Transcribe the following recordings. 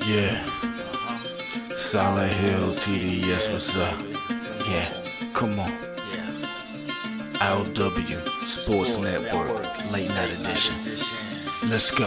Yeah. Solid Hill TDS, what's up? Yeah, come on. I.O.W. Sports Network, late night edition. Let's go.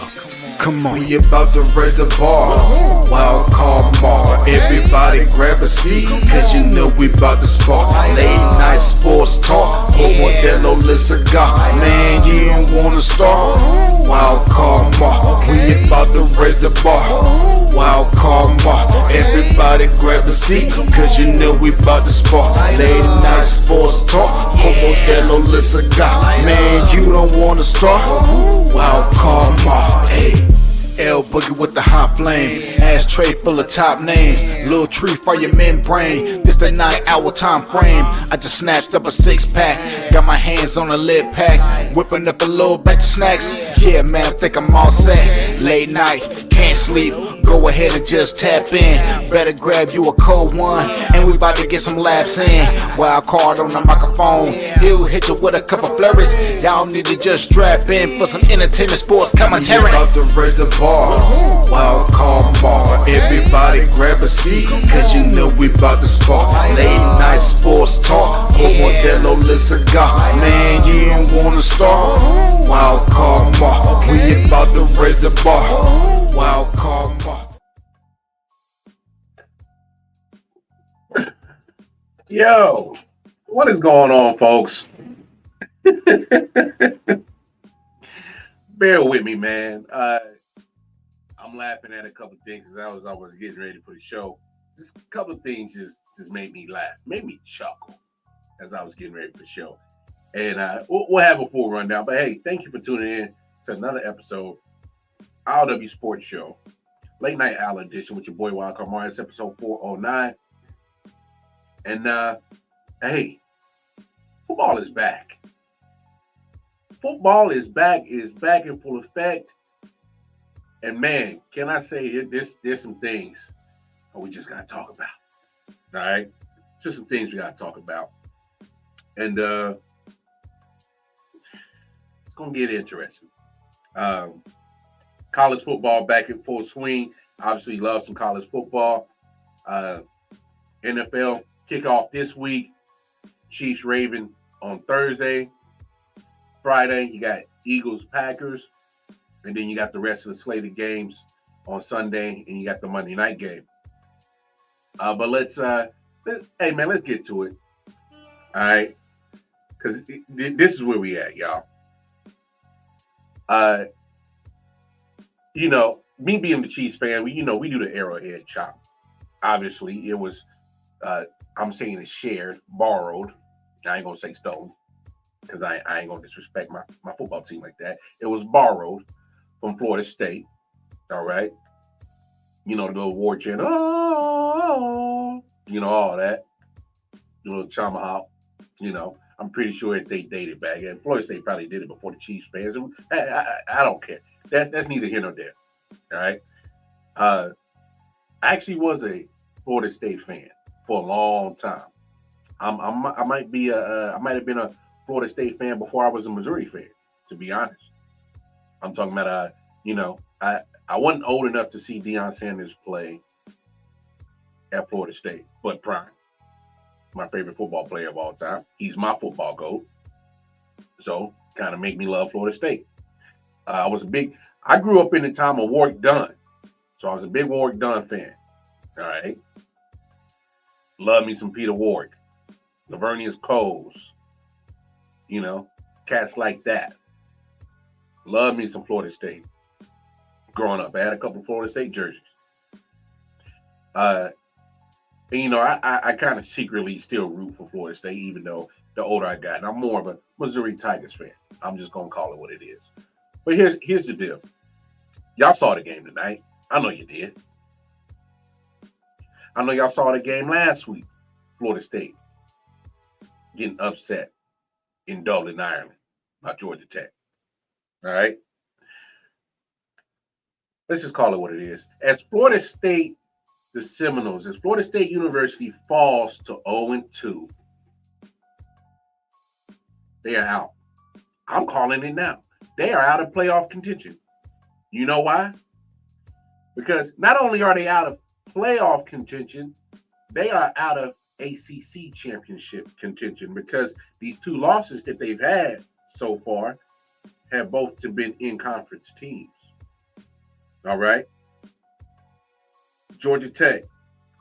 Come on. We about to raise the bar. Wild card mall. Everybody grab a seat, cause you know we about to spark. Late night sports talk. Modelo Le Cigar. Man, you don't wanna start. Wild card mall. We about to raise the bar. Wild card mall. Everybody grab a seat, cause you know we about to spark. Late night sports talk. Modelo Le Cigar. Man, you don't wanna start. Wild card mall. Hey. L Boogie with the hot flame, ashtray full of top names, little tree for your membrane. This the 9-hour time frame. I just snatched up a 6-pack, got my hands on a lid pack, whipping up a little batch of snacks. Yeah, man, I think I'm all set. Late night, can't sleep, go ahead and just tap in. Better grab you a cold one, and we about to get some laps in. Wild card on the microphone, he'll hit you with a couple flurries. Y'all need to just strap in for some entertainment sports commentary. We about to raise the bar. Wild card mall. Everybody grab a seat, cause you know we about to spark. Late night sports talk. Modelo Le Cigar. Man, you don't wanna start. Wild card mall. We about to raise the bar. Wild card mall. Yo, what is going on, folks? Bear with me, man. I'm laughing at a couple of things as I was getting ready for the show. Just a couple of things just made me laugh, made me chuckle as I was getting ready for the show. And we'll have a full rundown. But hey, thank you for tuning in to another episode, I.O.W. Sports Show, Late Night Owl Edition with your boy Wildcard Mario. It's episode 409. And hey, football is back. Football is back in full effect. And man, can I say there's some things we just gotta talk about. All right, just some things we gotta talk about, and it's gonna get interesting. College football back in full swing. Obviously, love some college football. NFL kickoff this week. Chiefs Ravens on Thursday. Friday, you got Eagles Packers. And then you got the rest of the slated games on Sunday, and you got the Monday night game. But let's get to it. All right, because this is where we at, y'all. Me being the Chiefs fan, we do the Arrowhead chop. Obviously, it was. I'm saying it's shared, borrowed. I ain't gonna say stolen, because I ain't gonna disrespect my football team like that. It was borrowed from Florida State, all right? The little war chant, oh, all that. The little tomahawk, I'm pretty sure they dated back. And Florida State probably did it before the Chiefs fans. I don't care. That's neither here nor there, all right? I actually was a Florida State fan for a long time. I might have been a Florida State fan before I was a Missouri fan, to be honest. I'm talking about, I wasn't old enough to see Deion Sanders play at Florida State, but Prime, my favorite football player of all time. He's my football GOAT. So, kind of make me love Florida State. I grew up in the time of Warwick Dunn. So, I was a big Warwick Dunn fan. All right. Love me some Peter Warwick. Lavernius Coles. Cats like that. Love me some Florida State. Growing up, I had a couple of Florida State jerseys. I kind of secretly still root for Florida State, even though the older I got. And I'm more of a Missouri Tigers fan. I'm just gonna call it what it is. But here's the deal. Y'all saw the game tonight. I know you did. I know y'all saw the game last week. Florida State getting upset in Dublin, Ireland by Georgia Tech. All right. Let's just call it what it is. As Florida State, the Seminoles, as Florida State University falls to 0-2, they are out. I'm calling it now. They are out of playoff contention. You know why? Because not only are they out of playoff contention, they are out of ACC championship contention because these two losses that they've had so far have both been in conference teams. All right. Georgia Tech,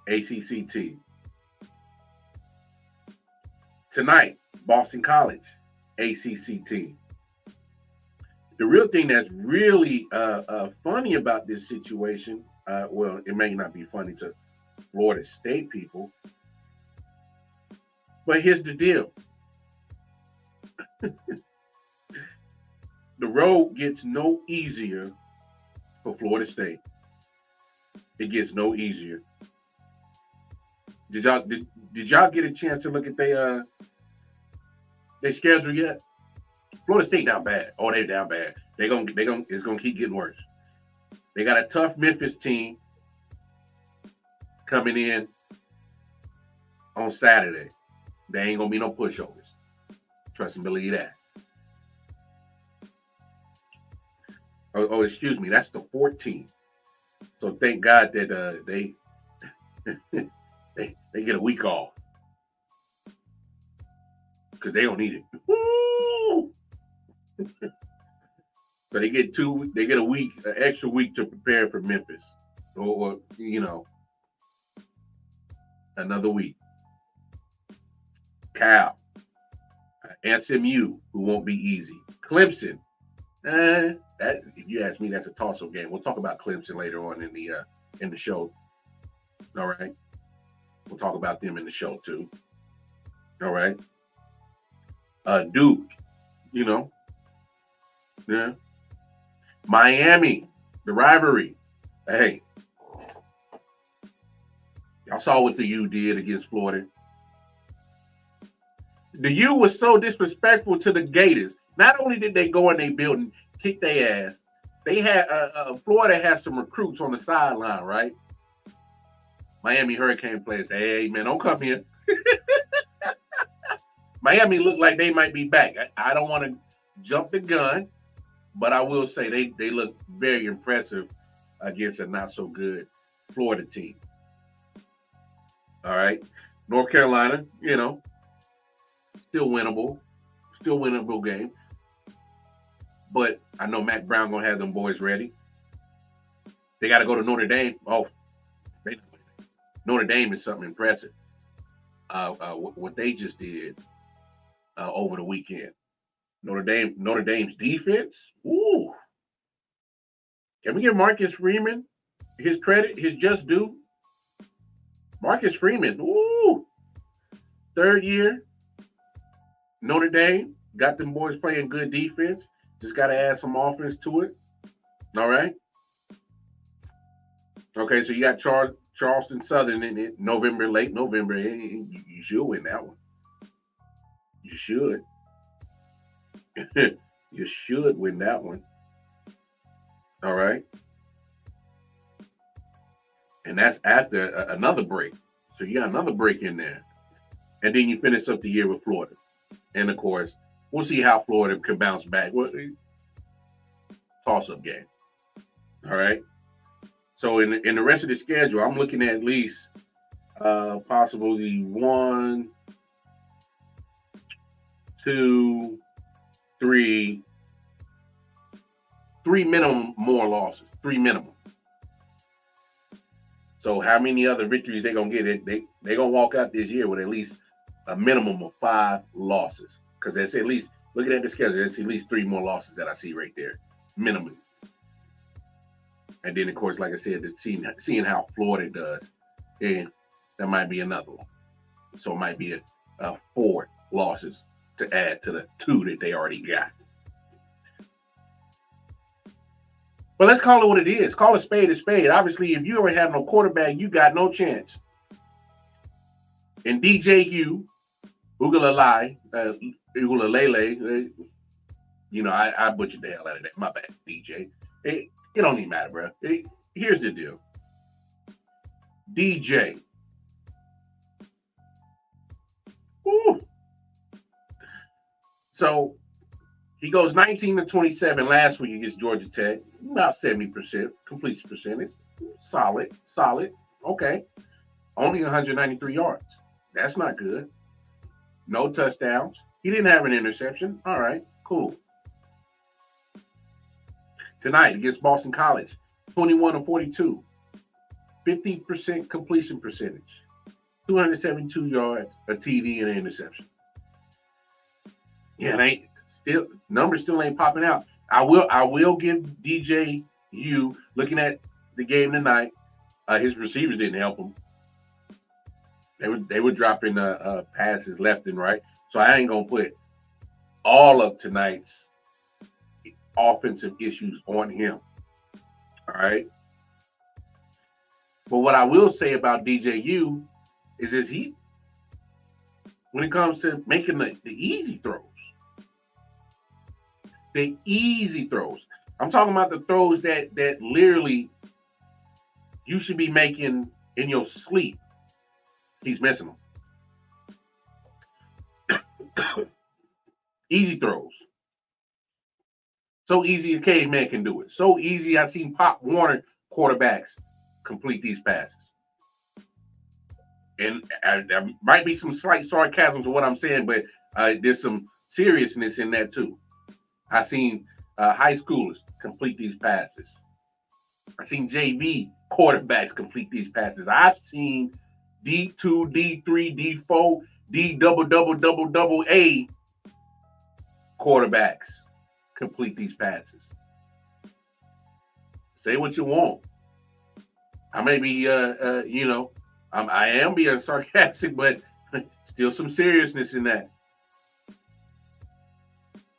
ACC team. Tonight, Boston College, ACC team. The real thing that's really funny about this situation, well, it may not be funny to Florida State people, but here's the deal. The road gets no easier for Florida State. It gets no easier. Did y'all get a chance to look at their schedule yet? Florida State down bad. Oh, they down bad. It's gonna keep getting worse. They got a tough Memphis team coming in on Saturday. There ain't gonna be no pushovers. Trust and believe that. Oh, excuse me. That's the 14th. So thank God that they they get a week off because they don't need it. Woo! So they get a week, an extra week to prepare for Memphis, or another week. Cal, SMU, who won't be easy. Clemson, that if you ask me, that's a toss-up game. We'll talk about Clemson later on in the show. All right, we'll talk about them in the show too. All right, Duke, yeah. Miami, the rivalry. Hey, y'all saw what the U did against Florida. The U was so disrespectful to the Gators. Not only did they go in their building, kick their ass, they had Florida had some recruits on the sideline, right? Miami Hurricane players say, hey, man, don't come here. Miami looked like they might be back. I don't want to jump the gun, but I will say they look very impressive against a not-so-good Florida team. All right. North Carolina, still winnable game. But I know Matt Brown going to have them boys ready. They got to go to Notre Dame. Oh, Notre Dame is something impressive. What they just did over the weekend. Notre Dame's defense. Ooh. Can we give Marcus Freeman his credit, his just due? Marcus Freeman, ooh. Third year. Notre Dame got them boys playing good defense. Just got to add some offense to it. All right. Okay, so you got Charleston Southern in it, late November. You should win that one. You should. You should win that one. All right. And that's after another break. So you got another break in there. And then you finish up the year with Florida. And, of course, we'll see how Florida can bounce back. Toss-up game. All right. So in the rest of the schedule, I'm looking at least possibly 1, 2, 3 minimum more losses. 3 minimum. So how many other victories they gonna get? They gonna walk out this year with at least a minimum of 5 losses. Because that's at least, looking at the schedule, that's at least 3 more losses that I see right there. Minimum. And then, of course, like I said, seeing how Florida does, and that might be another one. So it might be a 4 losses to add to the 2 that they already got. But let's call it what it is. Call a spade a spade. Obviously, if you ever have no quarterback, you got no chance. And DJU, Ugalele, I butchered the hell out of that. My bad, DJ. It don't even matter, bro. Here's the deal. DJ. Woo. So he goes 19 to 27 last week against Georgia Tech, about 70% completion percentage. Solid. Okay. Only 193 yards. That's not good. No touchdowns. He didn't have an interception. All right, cool. Tonight against Boston College, 21 of 42, 50% completion percentage, 272 yards, a TD, and an interception. Yeah, numbers still ain't popping out. I will give DJU, looking at the game tonight, his receivers didn't help him. They were dropping passes left and right. So I ain't gonna put all of tonight's offensive issues on him. All right. But what I will say about DJU is he, when it comes to making the easy throws, I'm talking about the throws that literally you should be making in your sleep. He's missing them. Easy throws. So easy a caveman can do it. So easy I've seen Pop Warner quarterbacks complete these passes. And there might be some slight sarcasm to what I'm saying, but there's some seriousness in that too. I've seen high schoolers complete these passes. I've seen JV quarterbacks complete these passes. I've seen D2, D3, D4, D AA quarterbacks complete these passes. Say what you want. I may be, I am being sarcastic, but still some seriousness in that.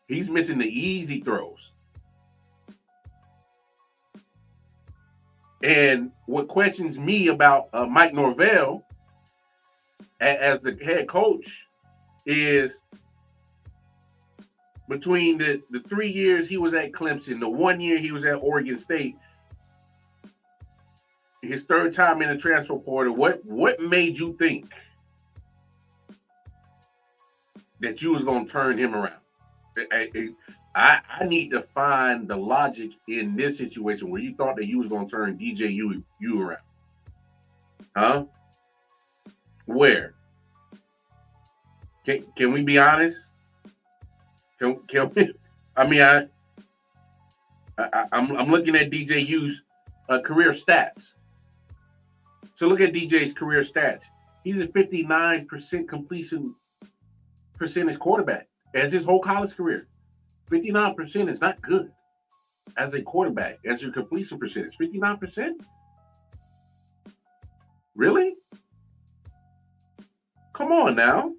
He's missing the easy throws. And what questions me about Mike Norvell as the head coach is between the 3 years he was at Clemson, the 1 year he was at Oregon State, his third time in the transfer portal, what made you think that you was going to turn him around? I need to find the logic in this situation where you thought that you was going to turn DJU around. Huh? Where? Can we be honest? Can we? I mean, I'm looking at DJU's career stats. So look at DJ's career stats. He's a 59% completion percentage quarterback as his whole college career. 59% is not good as a quarterback, as your completion percentage. 59%? Really? Come on now.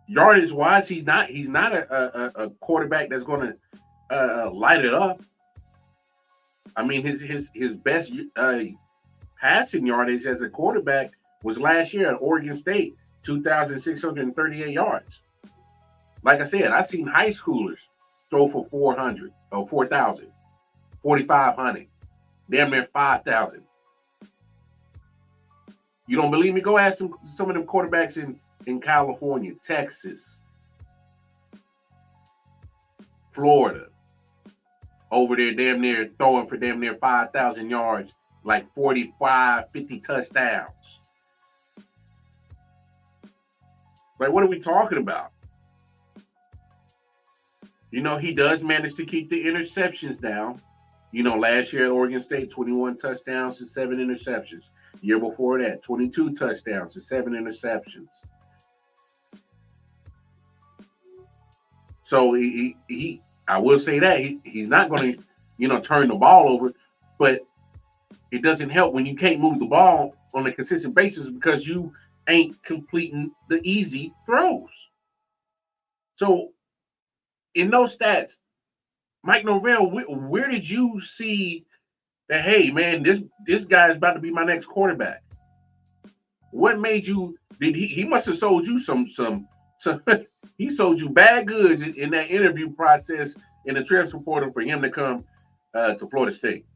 Yardage wise, he's not a quarterback that's going to light it up. I mean, his best passing yardage as a quarterback was last year at Oregon State, 2,638 yards. Like I said, I've seen high schoolers throw for 400 or 4,000, 4,500, damn near 5,000. You don't believe me? Go ask some of them quarterbacks in California, Texas, Florida, over there damn near throwing for damn near 5,000 yards, like 45, 50 touchdowns. Like, what are we talking about? You know, he does manage to keep the interceptions down. You know, last year at Oregon State, 21 touchdowns and 7 interceptions. Year before that, 22 touchdowns and 7 interceptions. So he I will say that he's not going to, turn the ball over, but it doesn't help when you can't move the ball on a consistent basis because you ain't completing the easy throws. So in those stats, Mike Norvell, where did you see that, hey, man, this guy is about to be my next quarterback? What made you – he must have sold you some he sold you bad goods in that interview process in the transfer portal for him to come to Florida State.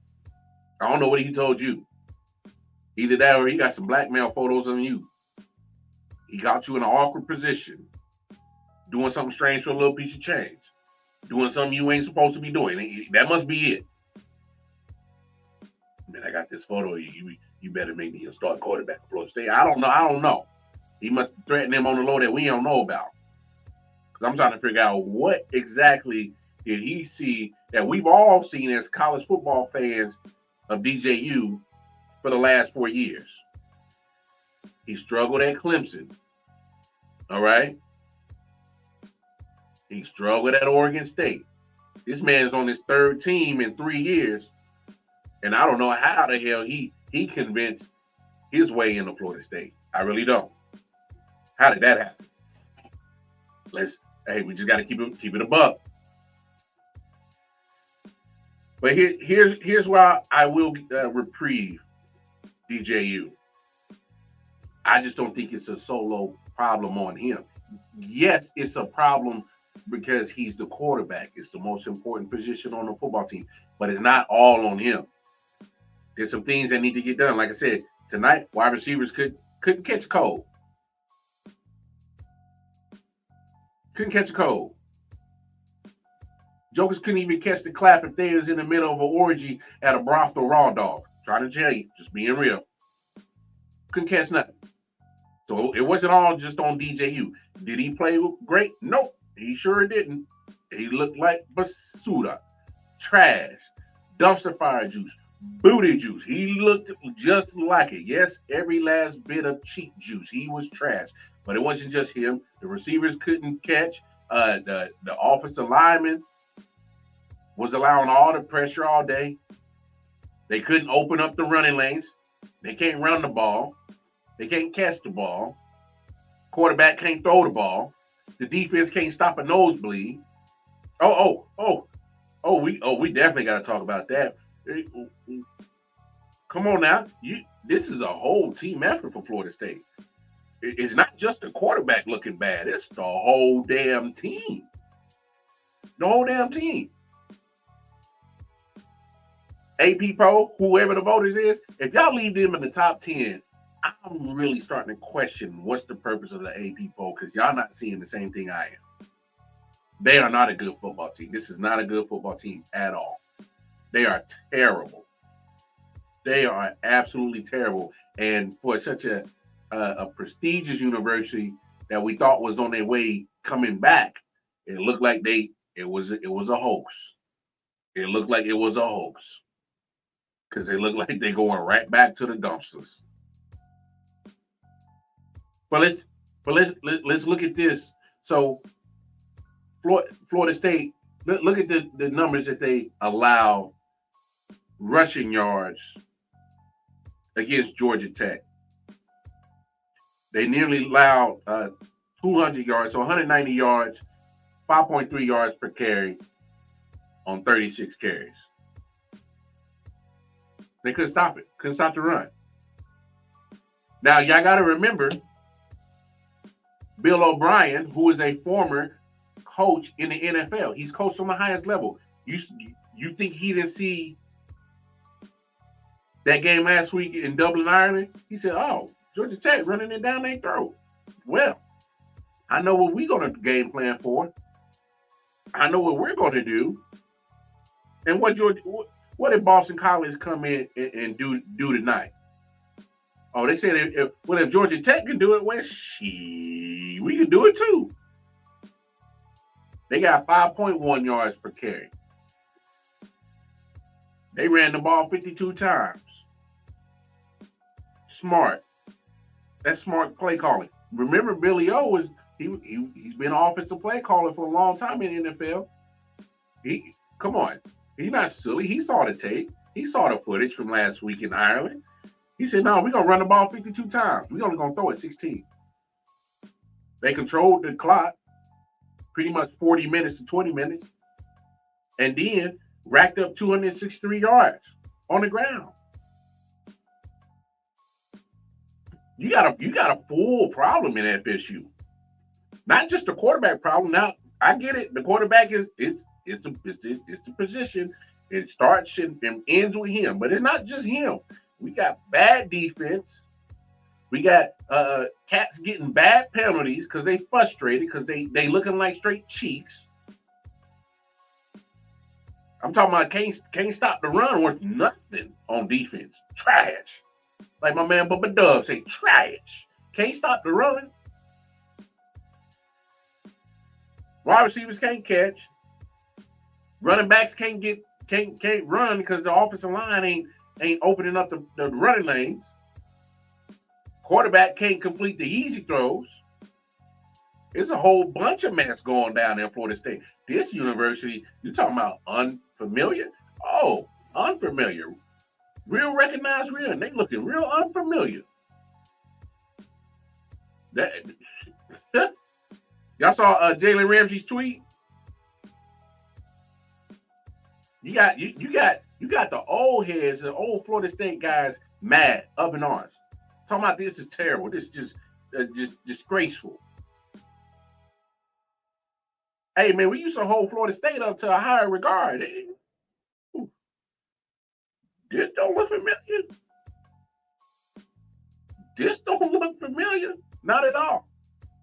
I don't know what he told you. Either that or he got some blackmail photos on you. He got you in an awkward position, doing something strange for a little piece of change, doing something you ain't supposed to be doing. That must be it. Man, I got this photo of you. You better make me a start quarterback for Florida State. I don't know. He must threaten him on the low that we don't know about. Because I'm trying to figure out what exactly did he see that we've all seen as college football fans of DJU for the last 4 years. He struggled at Clemson. All right. He struggled at Oregon State. This man's on his third team in 3 years. And I don't know how the hell he convinced his way into Florida State. I really don't. How did that happen? We just got to keep it a buck. But here's why I will reprieve DJU. I just don't think it's a solo problem on him. Yes, it's a problem because he's the quarterback. It's the most important position on the football team. But it's not all on him. There's some things that need to get done. Like I said, tonight, wide receivers couldn't catch a cold. Couldn't catch a cold. Jokers couldn't even catch the clap if they was in the middle of an orgy at a brothel raw dog. Trying to tell you, just being real. Couldn't catch nothing. So it wasn't all just on DJU. Did he play great? Nope. He sure didn't. He looked like basura. Trash. Dumpster fire juice. Booty juice. He looked just like it. Yes, every last bit of cheap juice. He was trash. But it wasn't just him. The receivers couldn't catch. The offensive lineman was allowing all the pressure all day. They couldn't open up the running lanes. They can't run the ball. They can't catch the ball. Quarterback can't throw the ball. The defense can't stop a nosebleed. We definitely got to talk about that. Come on now. This is a whole team effort for Florida State. It's not just the quarterback looking bad. It's the whole damn team. The whole damn team. AP Pro, whoever the voters is, if y'all leave them in the top 10, I'm really starting to question what's the purpose of the AP poll because y'all not seeing the same thing I am. They are not a good football team. This is not a good football team at all. They are terrible. They are absolutely terrible. And for such a prestigious university that we thought was on their way coming back, it looked like it was a hoax. It looked like it was a hoax because they look like they're going right back to the dumpsters. But let's look at this. So Florida State, look at the numbers that they allow rushing yards against Georgia Tech. They nearly allowed 200 yards, so 190 yards, 5.3 yards per carry on 36 carries. They couldn't stop it. Couldn't stop the run. Now, y'all got to remember, Bill O'Brien, who is a former coach in the NFL. He's coached on the highest level. You think he didn't see that game last week in Dublin, Ireland? He said, Georgia Tech running it down their throat. Well, I know what we're going to game plan for. I know what we're going to do. And what did Boston College come in and do tonight? Oh, they said if Georgia Tech can do it, we can do it too. They got 5.1 yards per carry. They ran the ball 52 times. Smart. That's smart play calling. Remember, Billy O he's been an offensive play caller for a long time in the NFL. Come on. He's not silly. He saw the tape. He saw the footage from last week in Ireland. He said, no, we're going to run the ball 52 times. We're only going to throw it 16. They controlled the clock pretty much 40 minutes to 20 minutes and then racked up 263 yards on the ground. You got a full problem in FSU. Not just a quarterback problem. Now, I get it. The quarterback is the position. It starts and ends with him. But it's not just him. We got bad defense. We got cats getting bad penalties because they frustrated because they looking like straight cheeks. I'm talking about can't stop the run with nothing on defense. Trash. Like my man Bubba Dub say, trash. Can't stop the run. Wide receivers can't catch. Running backs can't run because the offensive line ain't opening up the running lanes. Quarterback can't complete the easy throws. There's a whole bunch of mess going down there in Florida State. This university, you talking about unfamiliar? Oh, unfamiliar. Real recognized real, and they looking real unfamiliar. Y'all saw Jalen Ramsey's tweet? You got the old heads, the old Florida State guys mad, up in arms. Talking about this is terrible. This is just disgraceful. Hey man, we used to hold Florida State up to a higher regard. This don't look familiar. This don't look familiar. Not at all.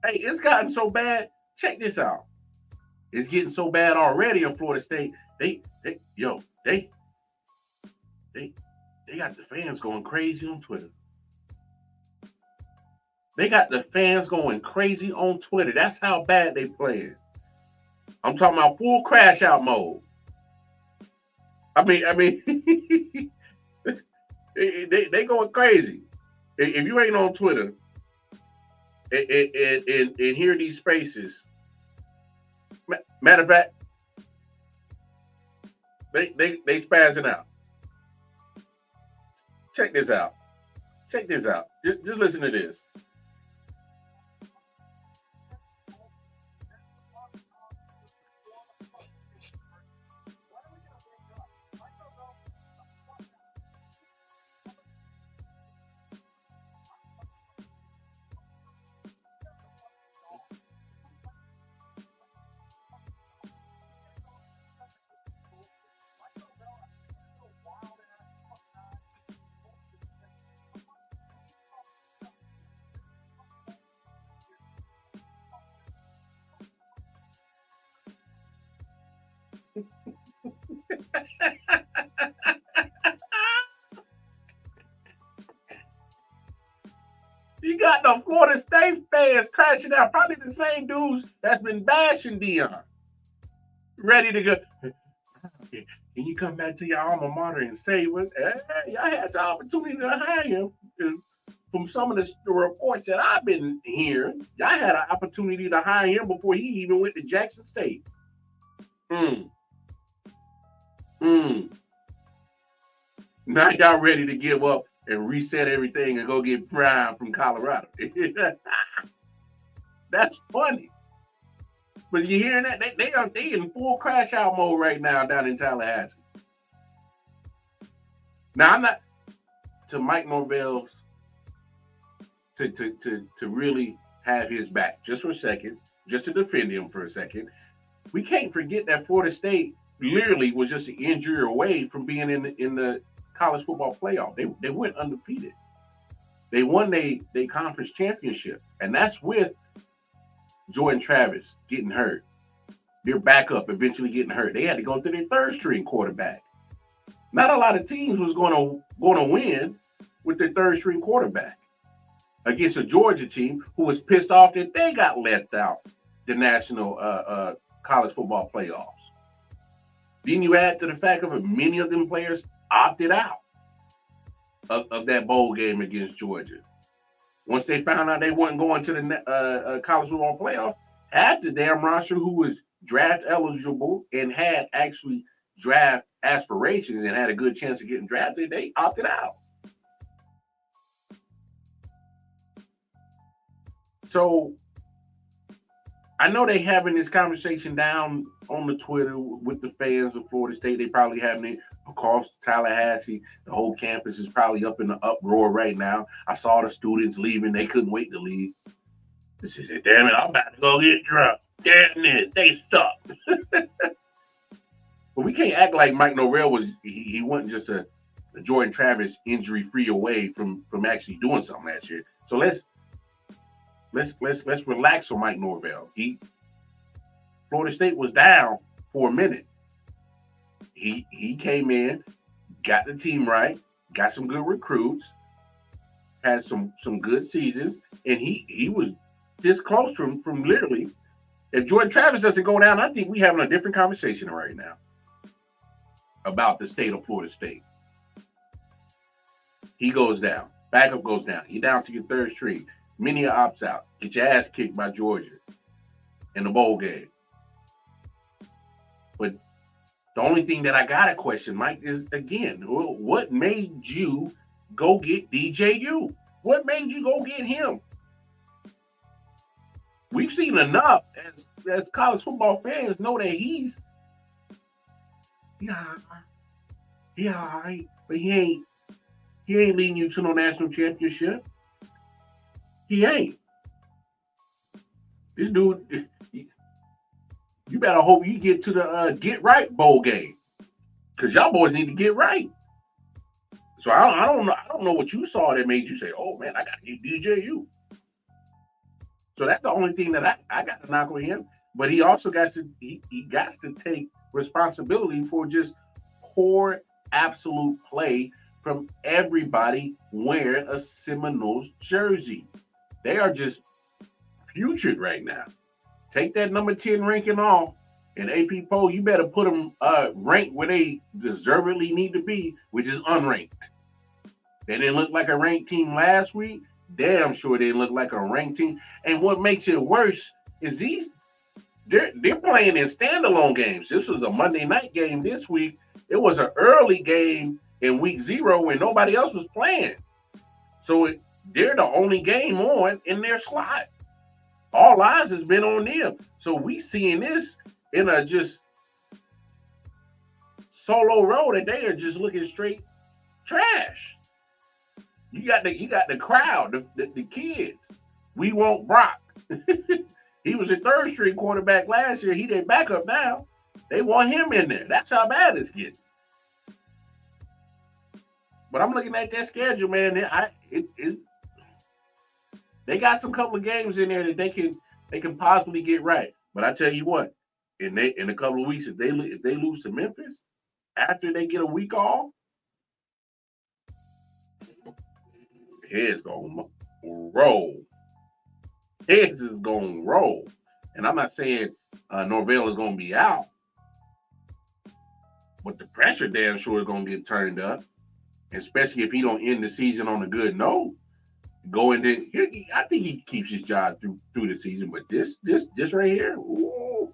Hey, it's gotten so bad. Check this out. It's getting so bad already in Florida State. They got the fans going crazy on Twitter. They got the fans going crazy on Twitter. That's how bad they playing. I'm talking about full crash out mode. I mean, they going crazy. If you ain't on Twitter and hear these spaces, matter of fact, they spazzing out. Check this out. Just listen to this. You got the Florida State fans crashing out. Probably the same dudes that's been bashing Deion. Ready to go. Can you come back to your alma mater and save us? Hey, y'all had the opportunity to hire him. From some of the reports that I've been hearing, y'all had an opportunity to hire him before he even went to Jackson State. Now y'all ready to give up and reset everything and go get Prime from Colorado. That's funny. But you hearing that? They in full crash out mode right now down in Tallahassee. Now I'm not to Mike Norvell's to really have his back just for a second, just to defend him for a second. We can't forget that Florida State literally was just an injury away from being in the college football playoff. They went undefeated. They won their conference championship, and that's with Jordan Travis getting hurt. Their backup eventually getting hurt. They had to go to their third string quarterback. Not a lot of teams was going to win with their third string quarterback against a Georgia team who was pissed off that they got left out the national college football playoffs. Then you add to the fact of many of them players opted out of that bowl game against Georgia. Once they found out they weren't going to the college football playoff, half the damn roster who was draft eligible and had actually draft aspirations and had a good chance of getting drafted, they opted out. So I know they having this conversation down on the Twitter with the fans of Florida State. They probably having it across Tallahassee. The whole campus is probably up in the uproar right now. I saw the students leaving. They couldn't wait to leave. They said, damn it, I'm about to go get drunk. Damn it, they suck. But we can't act like Mike Norvell he wasn't just a Jordan Travis injury-free away from actually doing something last year. So let's relax on Mike Norvell. Florida State was down for a minute. he came in, got the team right, got some good recruits, had some good seasons, and he was this close from literally. If Jordan Travis doesn't go down, I think we're having a different conversation right now about the state of Florida State. He goes down. Backup goes down. You're down to your third string. Many opts out. Get your ass kicked by Georgia in the bowl game. But the only thing that I got to question, Mike, is, again, what made you go get DJU? What made you go get him? We've seen enough as college football fans know that he's all right, but he ain't leading you to no national championship. He ain't. This dude, you better hope you get to the Get Right bowl game, because y'all boys need to get right. So I don't know what you saw that made you say, "Oh man, I got to get DJU." So that's the only thing that I got to knock on him. But he also got to take responsibility for just poor absolute play from everybody wearing a Seminoles jersey. They are just putrid right now. Take that number 10 ranking off, and AP poll, you better put them ranked where they deservedly need to be, which is unranked. They didn't look like a ranked team last week. Damn sure they didn't look like a ranked team. And what makes it worse is they're playing in standalone games. This was a Monday night game this week. It was an early game in week 0 when nobody else was playing. So they're the only game on in their slot. All eyes has been on them. So we seeing this in a just solo road, and they are just looking straight trash. You got the crowd, the kids. We want Brock. He was a third string quarterback last year. He their backup now. They want him in there. That's how bad it's getting. But I'm looking at that schedule, man. They got some couple of games in there that they can possibly get right. But I tell you what, in a couple of weeks, if they lose to Memphis after they get a week off, heads gonna roll. Heads is gonna roll. And I'm not saying Norvell is gonna be out, but the pressure damn sure is gonna get turned up, especially if he don't end the season on a good note. I think he keeps his job through the season, but this right here, ooh,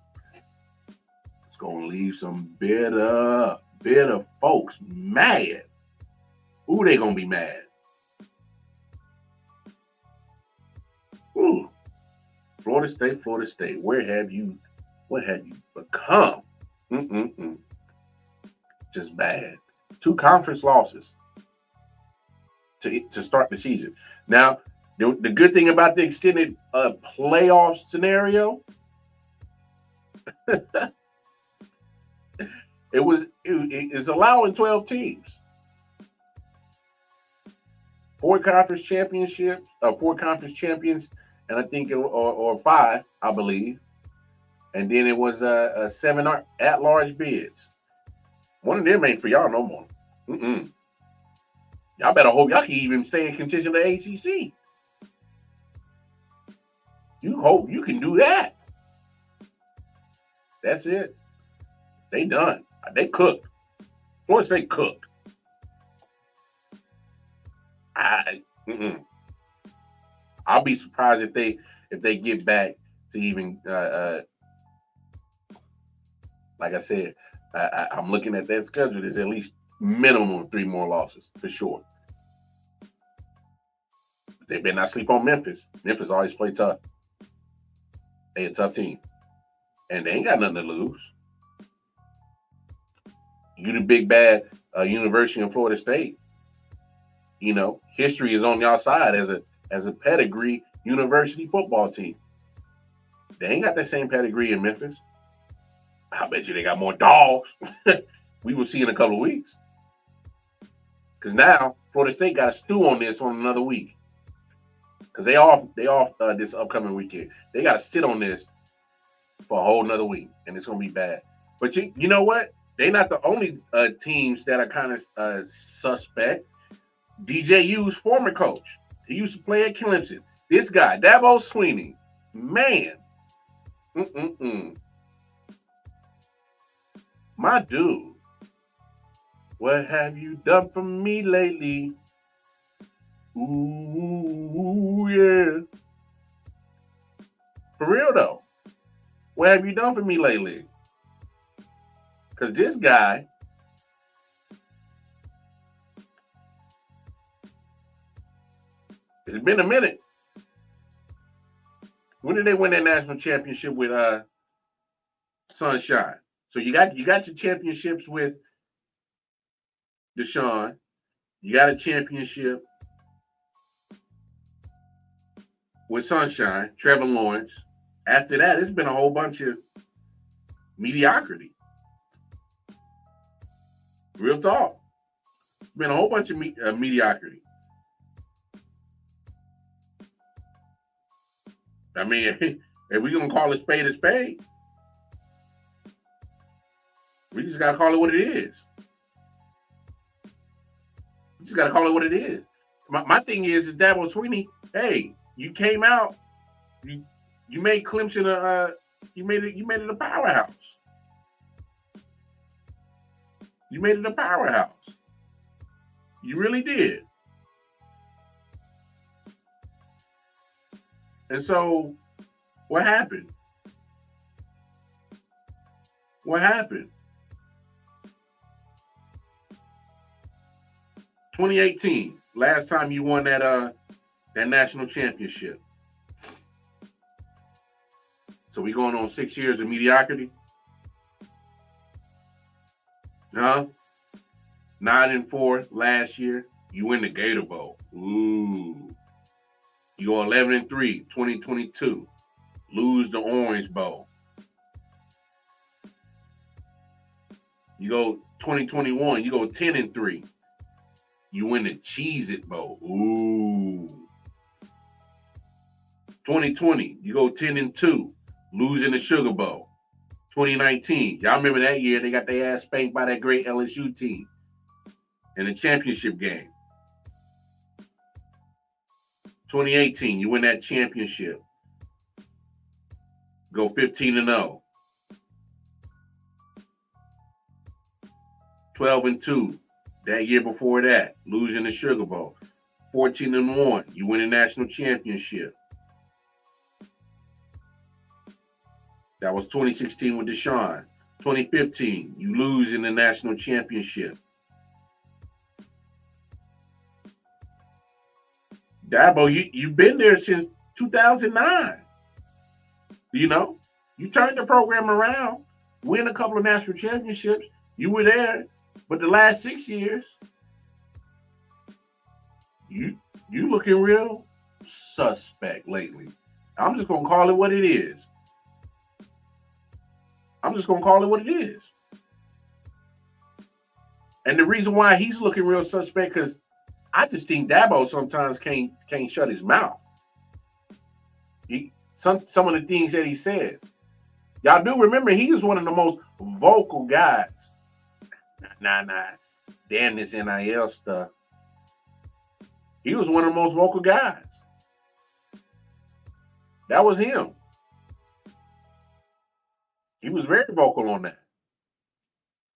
it's gonna leave some bitter folks mad. Ooh, they gonna be mad. Ooh, Florida State, what have you become? Just bad. 2 conference losses to start the season. Now, the good thing about the extended playoff scenario, it's allowing 12 teams. 4 conference championships, 4 conference champions, and I think or 5, I believe. And then it was 7 at-large bids. One of them ain't for y'all no more. Y'all better hope y'all can even stay in contention of the ACC. You hope you can do that. That's it. They done. They cooked. Florida State cooked. I'll be surprised if they get back to even like I said, I'm looking at that schedule. There's at least minimum of 3 more losses for sure. They better not sleep on Memphis. Memphis always play tough. They a tough team, and they ain't got nothing to lose. You the big bad University of Florida State. You know, history is on y'all side as a pedigree university football team. They ain't got that same pedigree in Memphis. I bet you they got more dogs. We will see in a couple of weeks. Because now Florida State got a stew on this on another week. Because they off this upcoming weekend. They got to sit on this for a whole nother week, and it's gonna be bad. But you know what? They're not the only teams that are kind of suspect. DJU's former coach, he used to play at Clemson. This guy, Dabo Swinney, man, my dude, what have you done for me lately? Ooh, yeah. For real though, what have you done for me lately? Because this guy, it's been a minute. When did they win that national championship with Sunshine? So you got your championships with Deshaun. You got a championship with Sunshine, Trevor Lawrence. After that, it's been a whole bunch of mediocrity. Real talk. It's been a whole bunch of mediocrity. I mean, if we're going to call it a spade, we just got to call it what it is. We just got to call it what it is. My thing is Dabo Swinney, hey, you came out, you made Clemson you made it a powerhouse. You made it a powerhouse. You really did. And so, what happened? What happened? 2018, last time you won that national championship. So we going on 6 years of mediocrity? Huh? 9-4 last year. You win the Gator Bowl. Ooh. You go 11-3, 2022. Lose the Orange Bowl. You go 2021, you go 10-3. You win the Cheez-It Bowl. Ooh. 2020, you go 10-2, losing the Sugar Bowl. 2019, y'all remember that year they got their ass spanked by that great LSU team in the championship game. 2018, you win that championship. Go 15-0. 12-2. That year before that, losing the Sugar Bowl. 14-1, you win a national championship. That was 2016 with Deshaun. 2015, you lose in the national championship. Dabo, you've been there since 2009. You know, you turned the program around, win a couple of national championships. You were there, but the last 6 years, you looking real suspect lately. I'm just gonna call it what it is. I'm just gonna call it what it is. And the reason why he's looking real suspect, because I just think Dabo sometimes can't shut his mouth. Some of the things that he says. Y'all do remember he was one of the most vocal guys. Nah. Damn this NIL stuff. He was one of the most vocal guys. That was him. He was very vocal on that.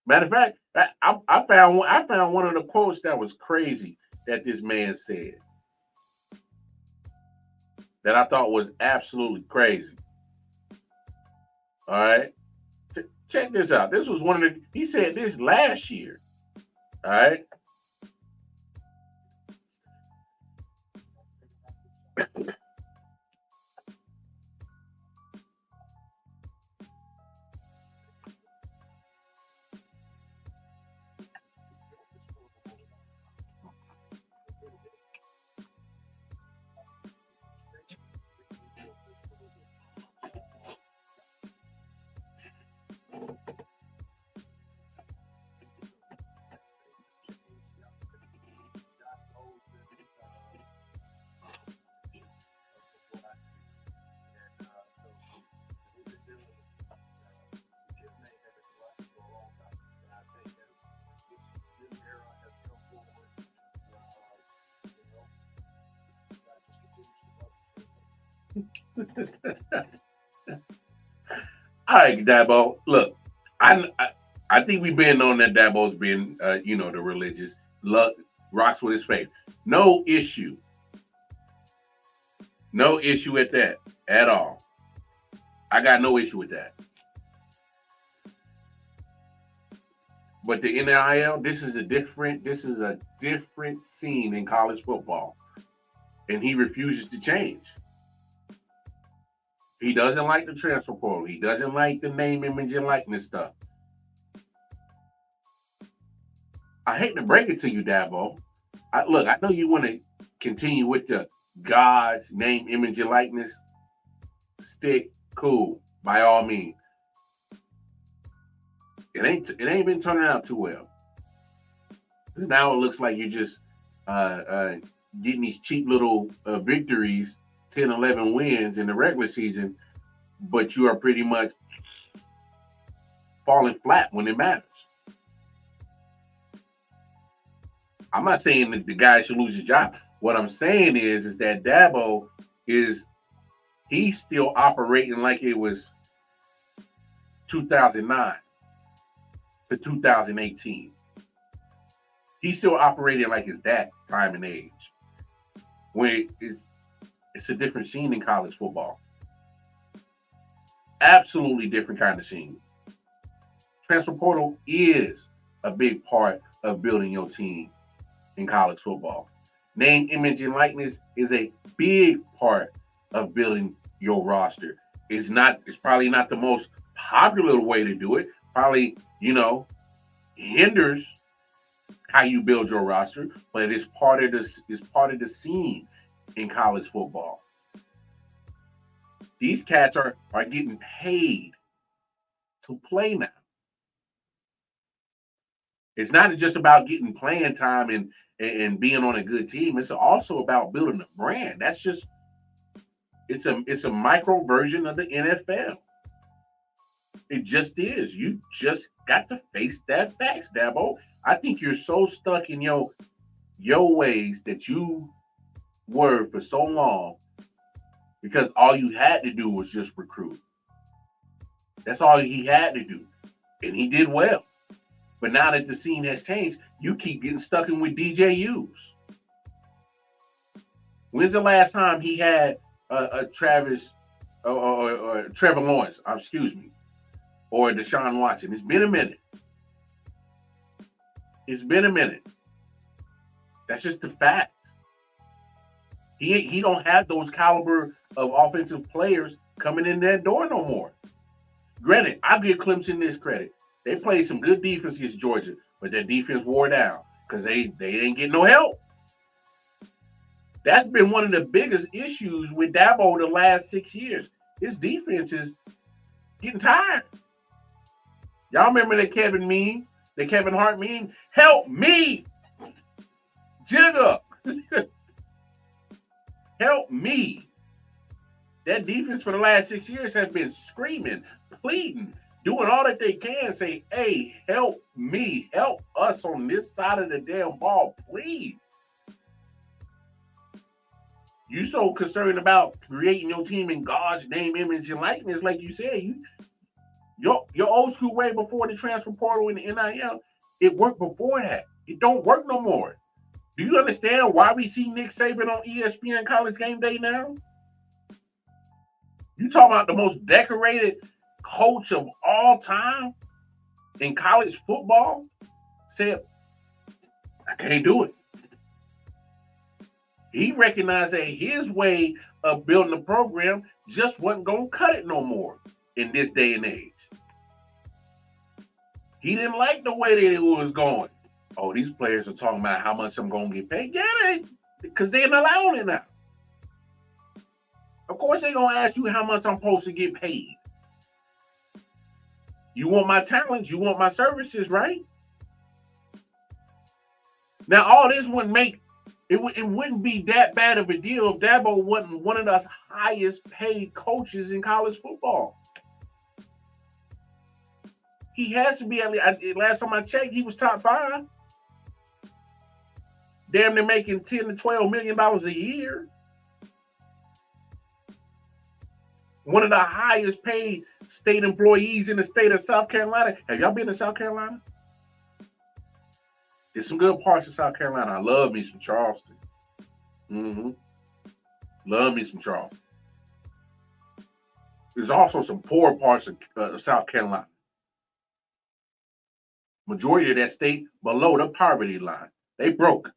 Matter of fact, I found one of the quotes that was crazy that this man said that I thought was absolutely crazy. All right. Check this out. This was one of he said this last year. All right. All right, Dabo. Look, I think we've been on that. Dabo's been, the religious rocks with his faith. No issue. No issue with that at all. I got no issue with that. But the NIL, this is a different scene in college football, and he refuses to change. He doesn't like the transfer portal. He doesn't like the name, image, and likeness stuff. I hate to break it to you, Dabo. I know you want to continue with the God's name, image, and likeness stick. Cool, by all means. It ain't been turning out too well. Because now it looks like you're just getting these cheap little victories, 10, 11 wins in the regular season, but you are pretty much falling flat when it matters. I'm not saying that the guy should lose his job. What I'm saying is that Dabo he's still operating like it was 2009 to 2018. He's still operating like it's that time and age. When it's a different scene in college football. Absolutely different kind of scene. Transfer portal is a big part of building your team in college football. Name, image, and likeness is a big part of building your roster. It's probably not the most popular way to do it. Probably, hinders how you build your roster, but it is part of the scene in college football. These cats are getting paid to play now. It's not just about getting playing time and being on a good team. It's also about building a brand. That's just it's a micro version of the NFL. It just is. You just got to face that fact, Dabo. I think you're so stuck in your ways that you were for so long because all you had to do was just recruit. That's all he had to do. And he did well. But now that the scene has changed, you keep getting stuck in with DJUs. When's the last time he had a Travis or Trevor Lawrence, or Deshaun Watson? It's been a minute. It's been a minute. That's just the fact. He don't have those caliber of offensive players coming in that door no more. Granted, I'll give Clemson this credit. They played some good defense against Georgia, but their defense wore down because they didn't get no help. That's been one of the biggest issues with Dabo the last 6 years. His defense is getting tired. Y'all remember the Kevin Hart meme? Help me, Jigga. Help me. That defense for the last 6 years has been screaming, pleading, doing all that they can, say, hey, help me, help us on this side of the damn ball, please. You so concerned about creating your team in God's name, image, and likeness, like you said, your old school way before the transfer portal and the NIL, it worked before that. It don't work no more. Do you understand why we see Nick Saban on ESPN College Game Day now? You talking about the most decorated coach of all time in college football said, I can't do it. He recognized that his way of building the program just wasn't going to cut it no more in this day and age. He didn't like the way that it was going. Oh, these players are talking about how much I'm going to get paid. Yeah, because they're allowing it now. Of course, they're going to ask you how much I'm supposed to get paid. You want my talents, you want my services, right? Now, all this wouldn't it wouldn't be that bad of a deal if Dabo wasn't one of the highest paid coaches in college football. He has to be, last time I checked, he was top 5. Damn, they're making $10 to $12 million a year. One of the highest paid state employees in the state of South Carolina. Have y'all been to South Carolina? There's some good parts of South Carolina. I love me some Charleston. Love me some Charleston. There's also some poor parts of South Carolina. Majority of that state below the poverty line. They broke.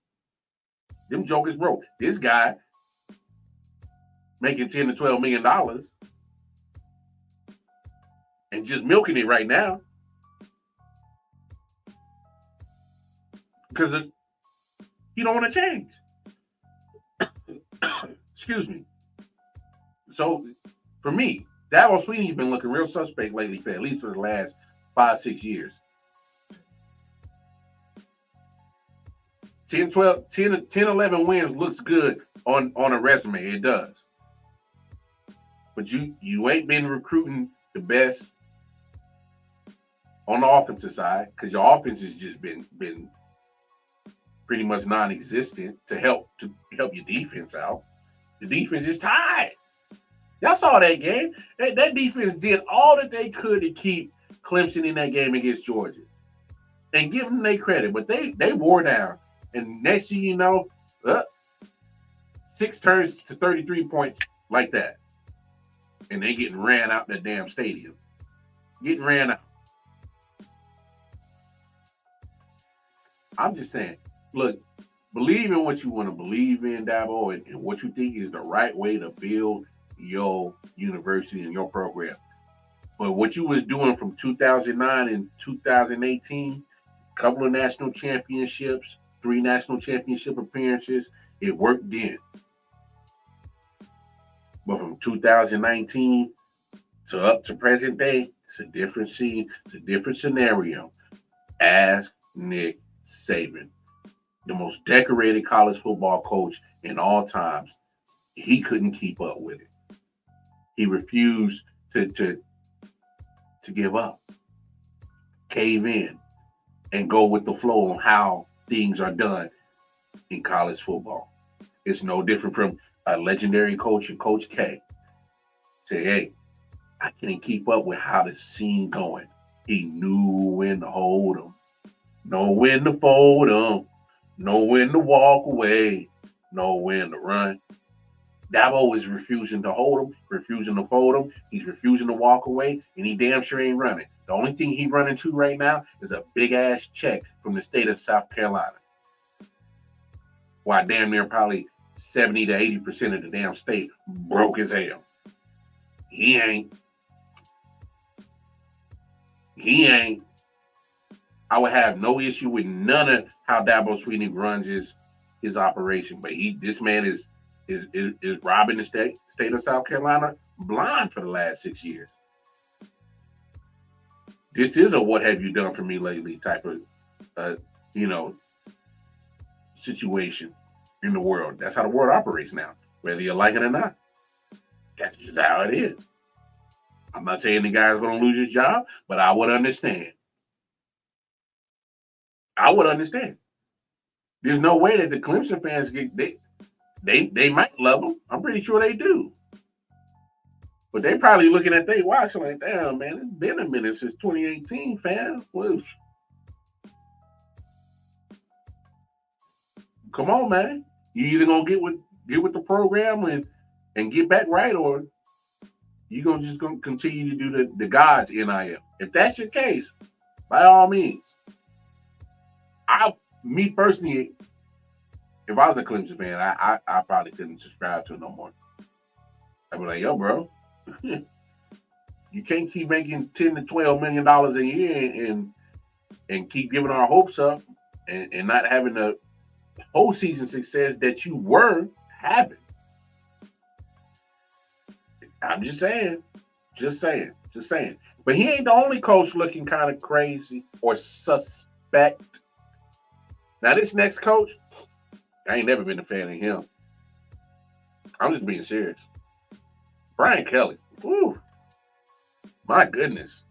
Them jokers broke. This guy making $10 to $12 million and just milking it right now because he don't want to change. Excuse me. So for me, Dabo Swinney's been looking real suspect lately, for at least for the last 5-6 years. 10, 11 wins looks good on a resume. It does. But you ain't been recruiting the best on the offensive side because your offense has just been pretty much non-existent to help your defense out. The defense is tired. Y'all saw that game. That defense did all that they could to keep Clemson in that game against Georgia. And give them their credit, but they wore down. And next thing you know, 6 turns to 33 points like that. And they getting ran out that damn stadium. Getting ran out. I'm just saying, look, believe in what you want to believe in, Dabo, and what you think is the right way to build your university and your program. But what you was doing from 2009 and 2018, a couple of national championships, 3 national championship appearances, it worked then. But from 2019 to up to present day, it's a different scene, it's a different scenario. Ask Nick Saban, the most decorated college football coach in all times. He couldn't keep up with it. He refused to give up, cave in, and go with the flow on how things are done in college football. It's no different from a legendary coach and Coach K. Say, hey, I can't keep up with how the scene going. He knew when to hold them, know when to fold them, know when to walk away, know when to run. Dabo is refusing to hold him, refusing to fold him. He's refusing to walk away, and he damn sure ain't running. The only thing he running to right now is a big-ass check from the state of South Carolina. Why damn near probably 70 to 80% of the damn state broke his hell. He ain't. I would have no issue with none of how Dabo Swinney runs his operation, but this man is robbing the state of South Carolina blind for the last 6 years. This is a what have you done for me lately type of situation in the world. That's how the world operates now, whether you like it or not. That's just how it is. I'm not saying the guy's going to lose his job, but I would understand. There's no way that the Clemson fans they might love him. I'm pretty sure they do. But they probably looking at their watch like, damn, man, it's been a minute since 2018, fam. Well, come on, man. You either gonna get with the program and get back right, or you're just gonna continue to do the God's NIL. If that's your case, by all means. Me personally, if I was a Clemson fan, I probably couldn't subscribe to it no more. I'd be like, yo, bro, you can't keep making $10 to $12 million a year and keep giving our hopes up and not having the postseason success that you were having. I'm just saying. But he ain't the only coach looking kind of crazy or suspect. Now, this next coach, I ain't never been a fan of him. I'm just being serious. Brian Kelly. Whew. My goodness.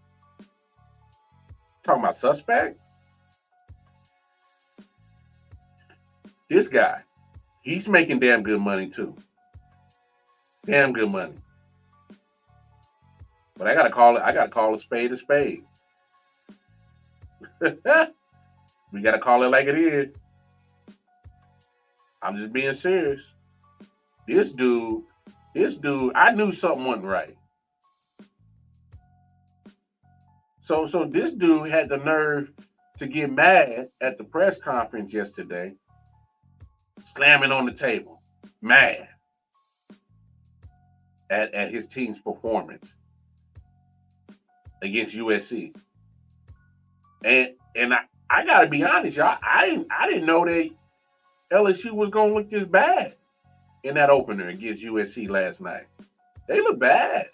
Talking about suspect? This guy, he's making damn good money too. Damn good money. But I gotta call a spade a spade. We gotta call it like it is. I'm just being serious. This dude, I knew something wasn't right. So this dude had the nerve to get mad at the press conference yesterday, slamming on the table, mad at his team's performance against USC. And I gotta be honest, y'all. I didn't know that LSU was gonna look this bad in that opener against USC last night. They look bad.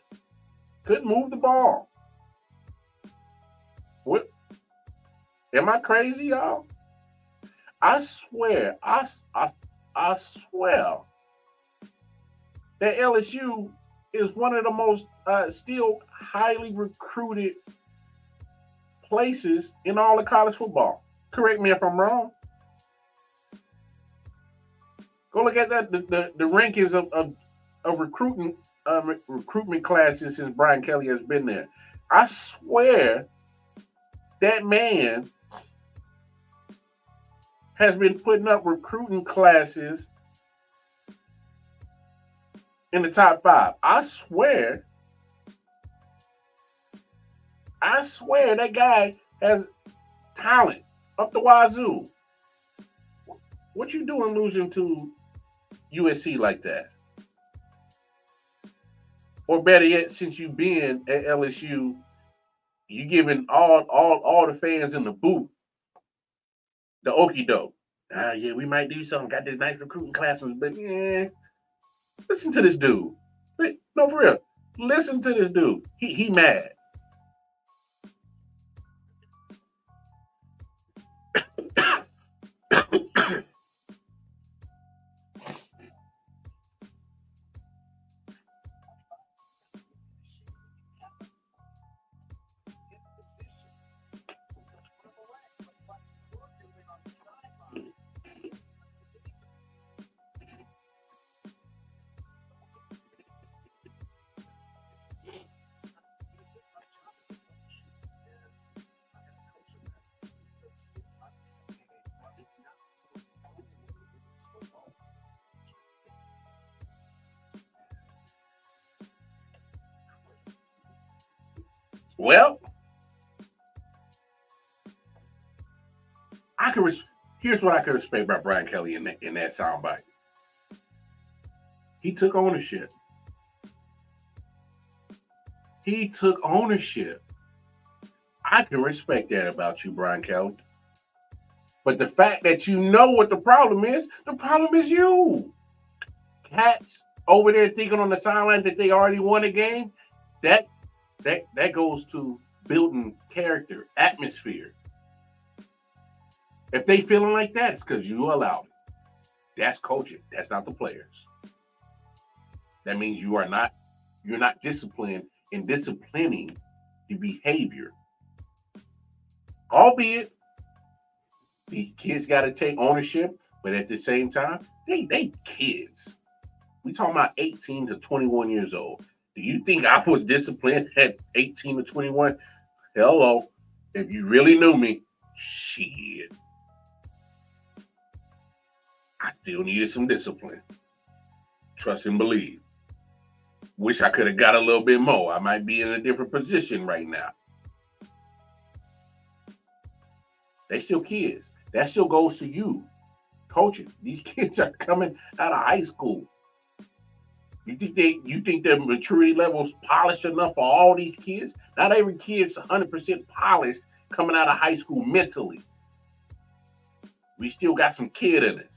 Couldn't move the ball. What? Am I crazy, y'all? I swear that LSU is one of the most still highly recruited places in all of college football. Correct me if I'm wrong. Go look at that the rankings of recruitment classes since Brian Kelly has been there. I swear that man has been putting up recruiting classes in the top 5. I swear that guy has talent up the wazoo. What you doing losing to USC like that? Or better yet, since you've been at LSU, you giving all the fans in the booth the okie doke. Yeah, we might do something. Got this nice recruiting class, but listen to this dude. No, for real. Listen to this dude. He mad. Well, here's what I can respect about Brian Kelly in that soundbite. He took ownership. I can respect that about you, Brian Kelly. But the fact that you know what the problem is you. Cats over there thinking on the sideline that they already won a game, that goes to building character, atmosphere. If they feeling like that, it's because you allowed it. That's coaching. That's not the players. That means you're not disciplined in disciplining the behavior. Albeit, these kids got to take ownership, but at the same time, they kids. We talking about 18 to 21 years old. Do you think I was disciplined at 18 to 21? Hello. If you really knew me, shit. I still needed some discipline. Trust and believe. Wish I could have got a little bit more. I might be in a different position right now. They still kids. That still goes to you, coaching. These kids are coming out of high school. You think their maturity level's polished enough for all these kids? Not every kid's 100% polished coming out of high school mentally. We still got some kid in it.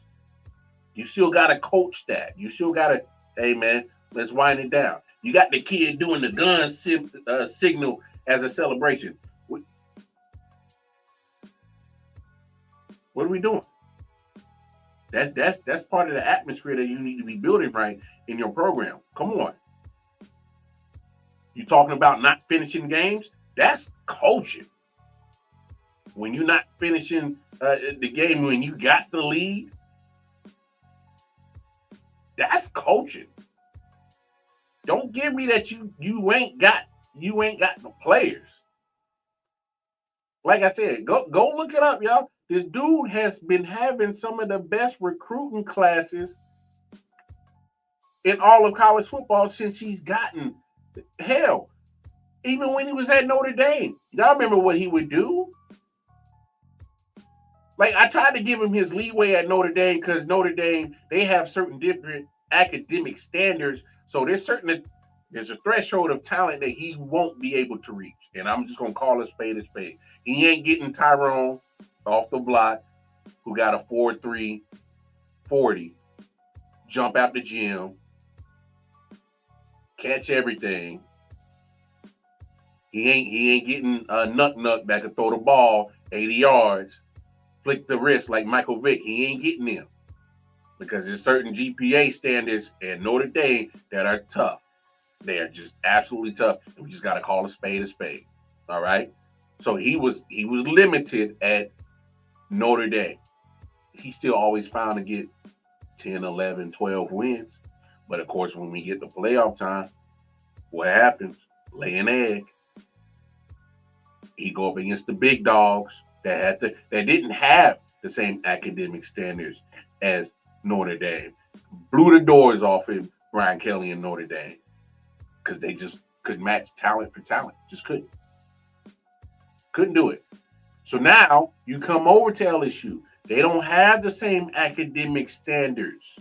You still got to coach that. You still got to, hey, man, let's wind it down. You got the kid doing the gun signal as a celebration. What are we doing? That's part of the atmosphere that you need to be building right in your program. Come on. You talking about not finishing games? That's coaching. When you're not finishing the game when you got the lead, that's coaching. Don't give me that you ain't got you ain't got the players. Like I said, go look it up, y'all. This dude has been having some of the best recruiting classes in all of college football since he's gotten. Hell, even when he was at Notre Dame. Y'all remember what he would do? Like, I tried to give him his leeway at Notre Dame because Notre Dame, they have certain different academic standards. So there's a threshold of talent that he won't be able to reach. And I'm just going to call a spade a spade. He ain't getting Tyrone off the block, who got a 4.3 40, jump out the gym, catch everything. He ain't getting a nuck that can throw the ball 80 yards, flick the wrist like Michael Vick. He ain't getting them because there's certain GPA standards at Notre Dame that are tough. They are just absolutely tough, and we just got to call a spade a spade. All right. So he was limited at Notre Dame. He still always found to get 10, 11, 12 wins. But of course, when we get to playoff time, what happens? Lay an egg. He go up against the big dogs that didn't have the same academic standards as Notre Dame. Blew the doors off him, Brian Kelly and Notre Dame, because they just couldn't match talent for talent. Just couldn't. Couldn't do it. So now you come over to LSU. They don't have the same academic standards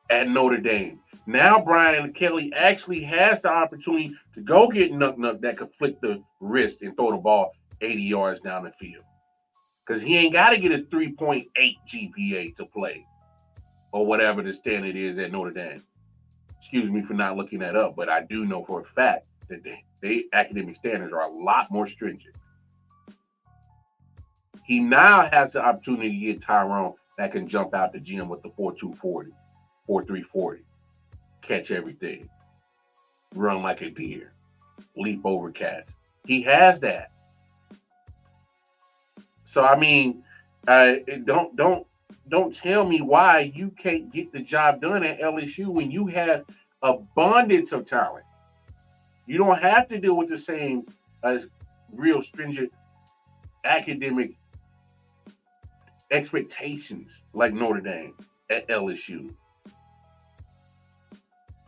at Notre Dame. Now Brian Kelly actually has the opportunity to go get Nuck that could flick the wrist and throw the ball 80 yards down the field. Because he ain't got to get a 3.8 GPA to play or whatever the standard is at Notre Dame. Excuse me for not looking that up, but I do know for a fact that their academic standards are a lot more stringent. He now has the opportunity to get Tyrone that can jump out the gym with the 4.2 40, 4.3 40. Catch everything, run like a deer, leap over cats. He has that. So I mean, don't tell me why you can't get the job done at LSU when you have abundance of talent. You don't have to deal with the same real stringent academic expectations like Notre Dame at LSU.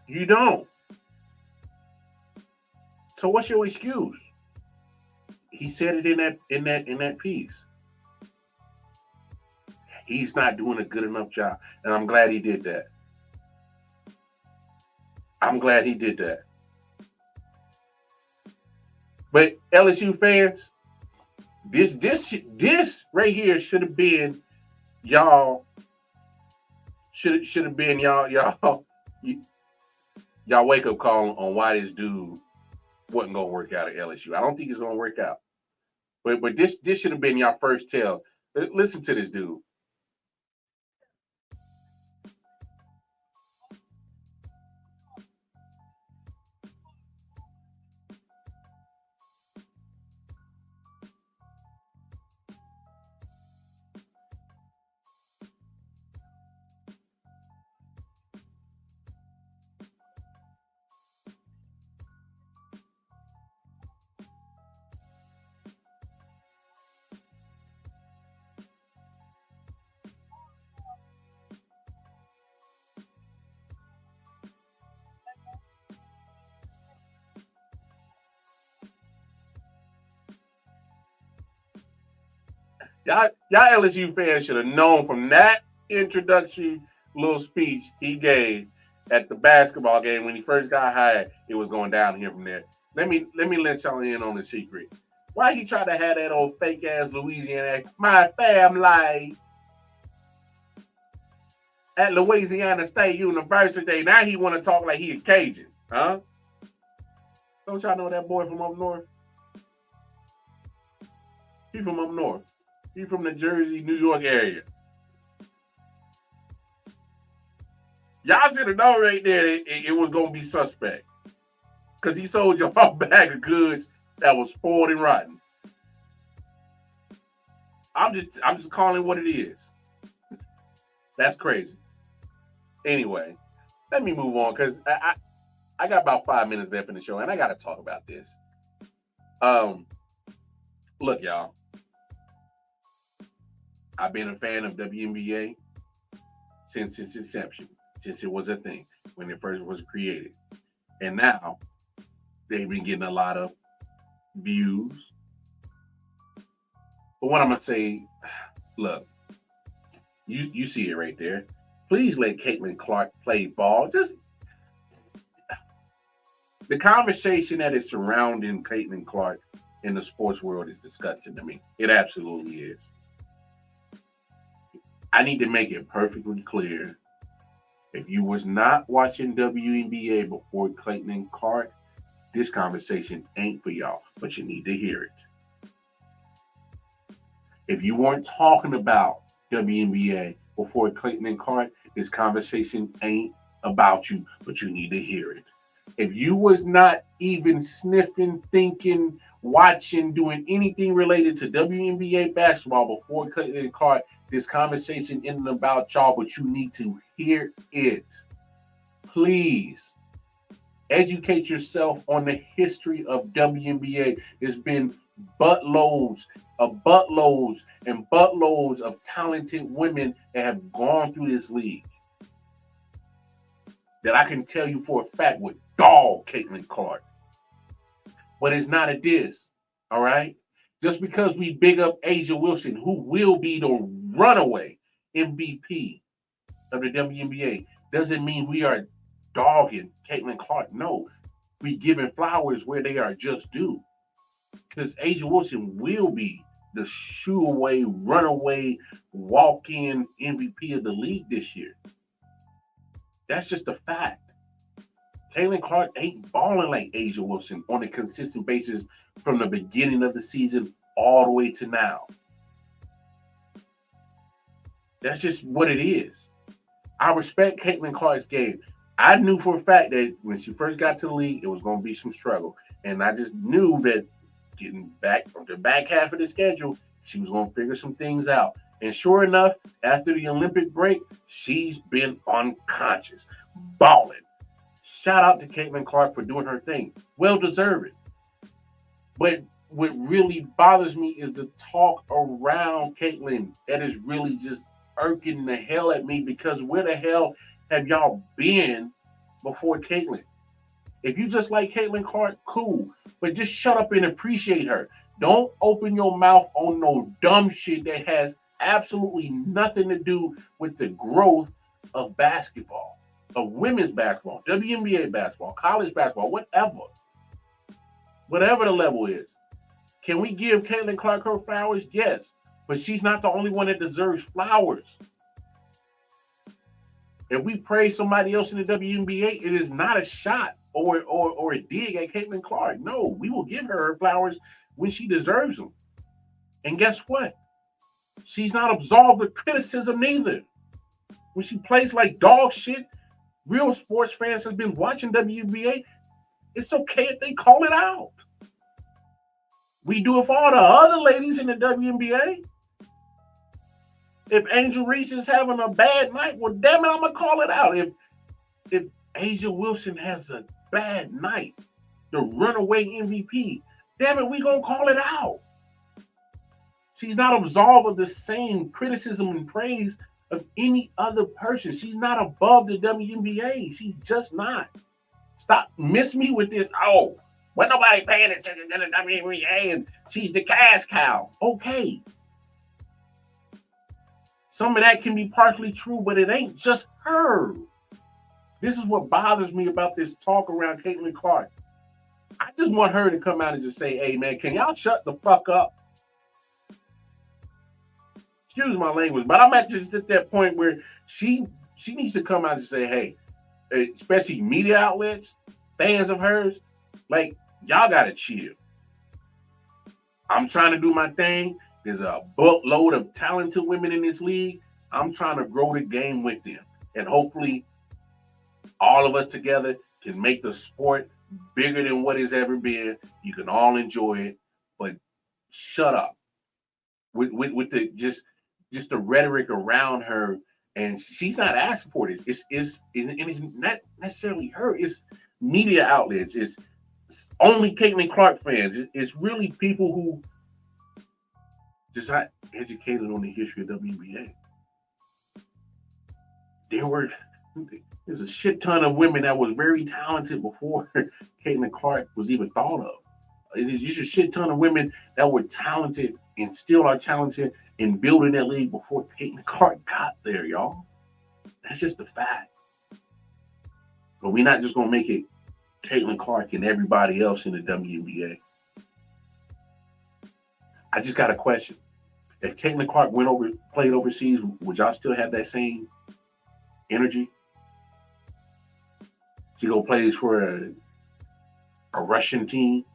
You don't. So what's your excuse? He said it in that piece. He's not doing a good enough job, and I'm glad he did that. I'm glad he did that. But LSU fans, this right here should have been y'all. Should have been y'all wake up call on why this dude wasn't gonna work out at LSU. I don't think it's gonna work out. But this should have been your first tell. Listen to this dude. Y'all LSU fans should have known from that introductory little speech he gave at the basketball game when he first got hired, it was going down here from there. Let me let y'all in on the secret. Why he tried to have that old fake ass Louisiana my family at Louisiana State University? Now he want to talk like he a Cajun, huh? Don't y'all know that boy from up north? He from up north. He from the Jersey, New York area. Y'all should have known right there it was gonna be suspect, because he sold y'all a bag of goods that was spoiled and rotten. I'm just calling it what it is. That's crazy. Anyway, let me move on because I got about 5 minutes left in the show, and I got to talk about this. Look, y'all. I've been a fan of WNBA since its inception, since it was a thing, when it first was created. And now, they've been getting a lot of views. But what I'm going to say, look, you see it right there. Please let Caitlin Clark play ball. Just the conversation that is surrounding Caitlin Clark in the sports world is disgusting to me. It absolutely is. I need to make it perfectly clear. If you was not watching WNBA before Caitlin Clark, this conversation ain't for y'all, but you need to hear it. If you weren't talking about WNBA before Caitlin Clark, this conversation ain't about you, but you need to hear it. If you was not even sniffing, thinking, watching, doing anything related to WNBA basketball before Caitlin Clark, this conversation isn't about y'all, but you need to hear it. Please educate yourself on the history of WNBA. There's been buttloads of talented women that have gone through this league that I can tell you for a fact would dog Caitlin Clark. But it's not a diss, all right? Just because we big up Asia Wilson, who will be the runaway MVP of the WNBA, doesn't mean we are dogging Caitlin Clark. No, we giving flowers where they are just due. Because Asia Wilson will be the shoe-away, runaway, walk-in MVP of the league this year. That's just a fact. Caitlin Clark ain't balling like Asia Wilson on a consistent basis from the beginning of the season all the way to now. That's just what it is. I respect Caitlin Clark's game. I knew for a fact that when she first got to the league, it was going to be some struggle. And I just knew that getting back from the back half of the schedule, she was going to figure some things out. And sure enough, after the Olympic break, she's been unconscious, balling. Shout out to Caitlin Clark for doing her thing. Well deserved. But what really bothers me is the talk around Caitlin. That is really just irking the hell at me, because where the hell have y'all been before Caitlin? If you just like Caitlin Clark, cool. But just shut up and appreciate her. Don't open your mouth on no dumb shit that has absolutely nothing to do with the growth of basketball, of women's basketball, WNBA basketball, college basketball, whatever the level is. Can we give Caitlin Clark her flowers? Yes, but she's not the only one that deserves flowers. If we praise somebody else in the WNBA, it is not a shot or a dig at Caitlin Clark. No, we will give her flowers when she deserves them. And guess what? She's not absolved of criticism neither. When she plays like dog shit, real sports fans have been watching WNBA. It's okay if they call it out. We do it for all the other ladies in the WNBA. If Angel Reese is having a bad night, well, damn it, I'm going to call it out. If Asia Wilson has a bad night, the runaway MVP, damn it, we going to call it out. She's not absolved of the same criticism and praise of any other person. She's not above the WNBA. She's just not. Stop miss me with this. Oh, well, nobody paying attention to the WNBA and she's the cash cow. Okay. Some of that can be partially true, but it ain't just her. This is what bothers me about this talk around Caitlin Clark. I just want her to come out and just say, hey, man, can y'all shut the fuck up? Excuse my language, but I'm at just at that point where she needs to come out and say, hey, especially media outlets, fans of hers, like, y'all got to chill. I'm trying to do my thing. There's a boatload of talented women in this league. I'm trying to grow the game with them. And hopefully all of us together can make the sport bigger than what it's ever been. You can all enjoy it, but shut up with the just the rhetoric around her. And she's not asking for this. It's not necessarily her. It's media outlets. It's only Caitlin Clark fans. It's really people who just not educated on the history of WNBA. There's a shit ton of women that was very talented before Caitlin Clark was even thought of. There's just a shit ton of women that were talented and still are talented in building that league before Caitlin Clark got there, y'all. That's just a fact. But we're not just gonna make it Caitlin Clark and everybody else in the WNBA. I just got a question. If Caitlin Clark played overseas, would y'all still have that same energy? She go plays for a Russian team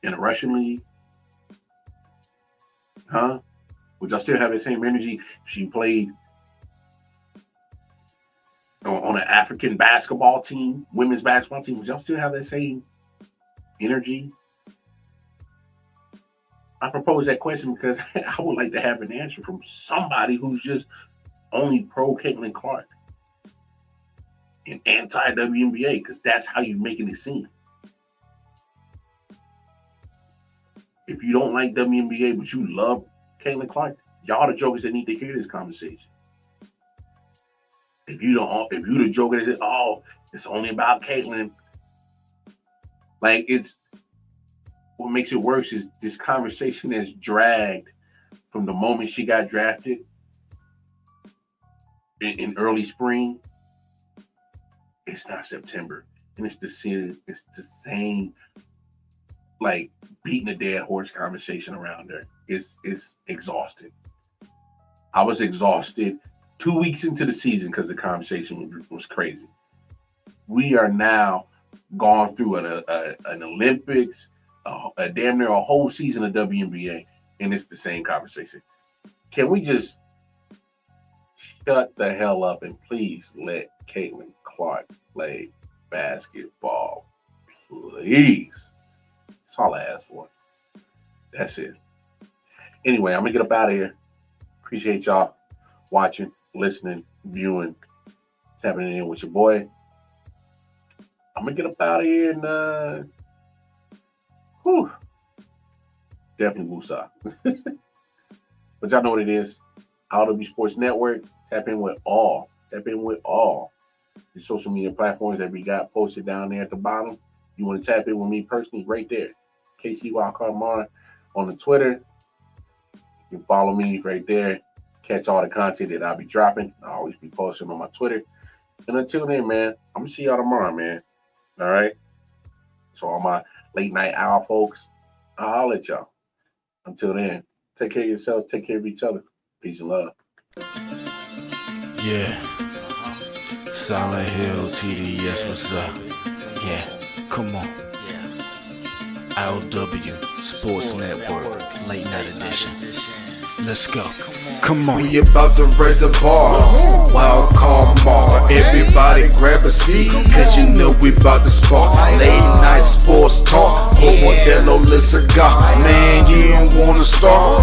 in a Russian league? Huh? Would y'all still have that same energy if she played on an African basketball team, women's basketball team? Would y'all still have that same energy? I propose that question because I would like to have an answer from somebody who's just only pro Caitlin Clark and anti-WNBA, because that's how you're making it seem. If you don't like WNBA, but you love Caitlin Clark, y'all the jokers that need to hear this conversation. If you the joker that says, oh, it's only about Caitlin, like, it's what makes it worse is this conversation has dragged from the moment she got drafted in early spring. It's not September, and it's the same like beating a dead horse conversation around her. It's exhausting. I was exhausted 2 weeks into the season because the conversation was crazy. We are now gone through an Olympics, a damn near a whole season of WNBA, and it's the same conversation. Can we just shut the hell up and please let Caitlin Clark play basketball, please? That's all I ask for. That's it. Anyway, I'm gonna get up out of here. Appreciate y'all watching, listening, viewing, tapping in with your boy. I'm gonna get up out of here and definitely woosah. But y'all know what it is. I.O.W Sports Network. Tap in with all the social media platforms that we got posted down there at the bottom. You want to tap in with me personally, right there. KC Wildcard on the Twitter. You can follow me right there. Catch all the content that I'll be dropping. I'll always be posting on my Twitter. And until then, man, I'm gonna see y'all tomorrow, man. All right. So all my late night owl folks, I'll holler at y'all. Until then, take care of yourselves, take care of each other. Peace and love. Yeah. Solid Hill TDS, what's up? Yeah, come on. I.O.W Sports Network, late night edition. Let's go. Come on. We about to raise the bar. Wild card mar. Everybody grab a seat, cause you know we about to spark. Late night sports talk. Oh, Modelo, let's go. Man, you don't wanna start.